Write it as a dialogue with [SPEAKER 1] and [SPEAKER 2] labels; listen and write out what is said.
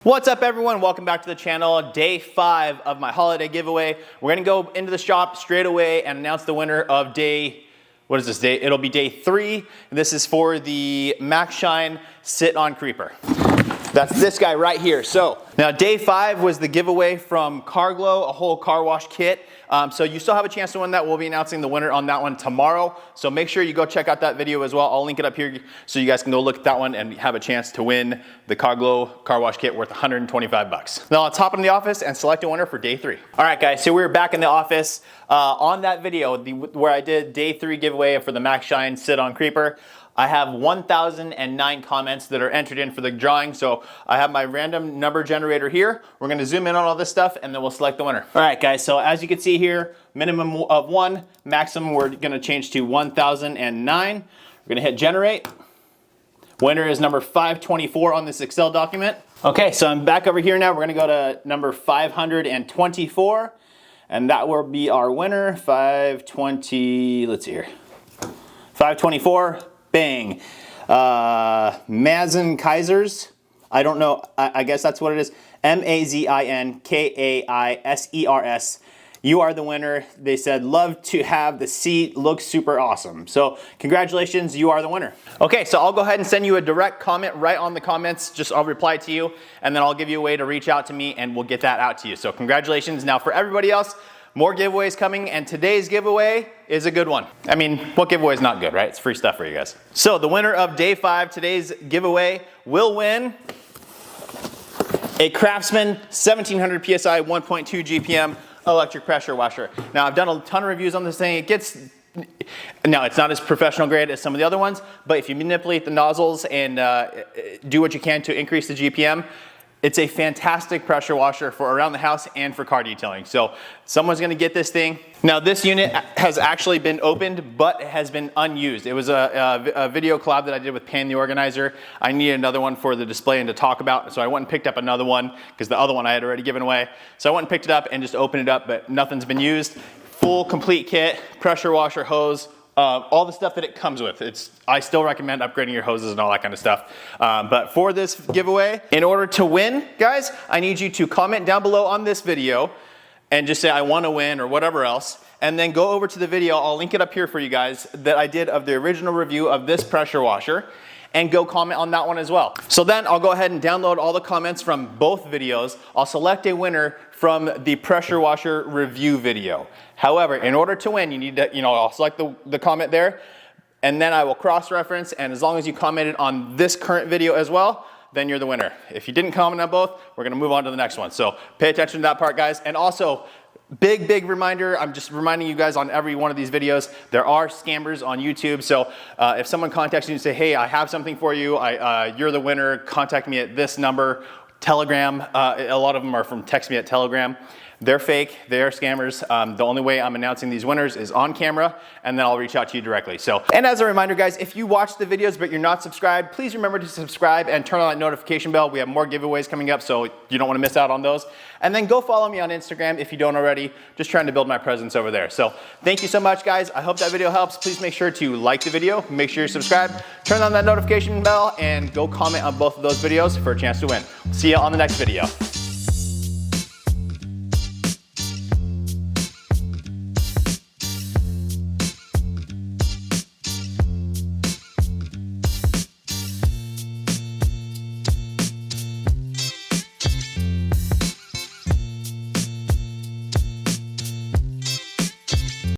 [SPEAKER 1] What's up everyone, welcome back to the channel. Day 5 of my holiday giveaway. We're gonna go into the shop straight away and announce the winner of day, what is this day? It'll be day 3. This is for the Maxshine Sit on Creeper. That's this guy right here. So now day 5 was the giveaway from Carglow, a whole car wash kit. So you still have a chance to win that. We'll be announcing the winner on that one tomorrow. So make sure you go check out that video as well. I'll link it up here so you guys can go look at that one and have a chance to win the Carglow car wash kit worth 125 bucks. Now let's hop in the office and select a winner for day 3. All right guys, so we're back in the office. On that video where I did day 3 giveaway for the Maxshine Sit on Creeper, I have 1,009 comments that are entered in for the drawing. So I have my random number generator here. We're gonna zoom in on all this stuff and then we'll select the winner. All right guys, so as you can see here, minimum of 1, maximum we're gonna change to 1,009. We're gonna hit generate. Winner is number 524 on this Excel document. Okay, so I'm back over here now. We're gonna go to number 524 and that will be our winner, 520, let's see here. 524. Bang. Mazin Kaisers. I don't know. I guess that's what it is. MAZINKAISERS. You are the winner. They said, love to have the seat. Looks super awesome. So congratulations, you are the winner. Okay, so I'll go ahead and send you a direct comment right on the comments. Just I'll reply to you and then I'll give you a way to reach out to me and we'll get that out to you. So congratulations. Now for everybody else, more giveaways coming, and today's giveaway is a good one. I mean, what giveaway is not good, right? It's free stuff for you guys. So the winner of day 5, today's giveaway, will win a Craftsman 1700 PSI 1.2 GPM electric pressure washer. Now I've done a ton of reviews on this thing. Now it's not as professional grade as some of the other ones, but if you manipulate the nozzles and do what you can to increase the GPM, it's a fantastic pressure washer for around the house and for car detailing. So someone's gonna get this thing. Now this unit has actually been opened, but it has been unused. It was a video collab that I did with Pan the Organizer. I needed another one for the display and to talk about, so I went and picked up another one because the other one I had already given away. So I went and picked it up and just opened it up, but nothing's been used. Full complete kit, pressure washer, hose, all the stuff that it comes with. I still recommend upgrading your hoses and all that kind of stuff. But for this giveaway, in order to win, guys, I need you to comment down below on this video and just say I want to win or whatever else. And then go over to the video, I'll link it up here for you guys, that I did of the original review of this pressure washer, and go comment on that one as well. So then I'll go ahead and download all the comments from both videos. I'll select a winner from the pressure washer review video. However, in order to win, you need to, I'll select the comment there, and then I will cross-reference, and as long as you commented on this current video as well, then you're the winner. If you didn't comment on both, we're gonna move on to the next one. So pay attention to that part, guys. And also, big reminder, I'm just reminding you guys on every one of these videos, there are scammers on YouTube. So if someone contacts you and say, hey, I have something for you, you're the winner, contact me at this number. Telegram, a lot of them are from Text Me at Telegram. They're fake, they're scammers. The only way I'm announcing these winners is on camera, and then I'll reach out to you directly. So, and as a reminder guys, if you watch the videos but you're not subscribed, please remember to subscribe and turn on that notification bell. We have more giveaways coming up, so you don't wanna miss out on those. And then go follow me on Instagram if you don't already, just trying to build my presence over there. So thank you so much guys, I hope that video helps. Please make sure to like the video, make sure you're subscribed, turn on that notification bell, and go comment on both of those videos for a chance to win. See you on the next video.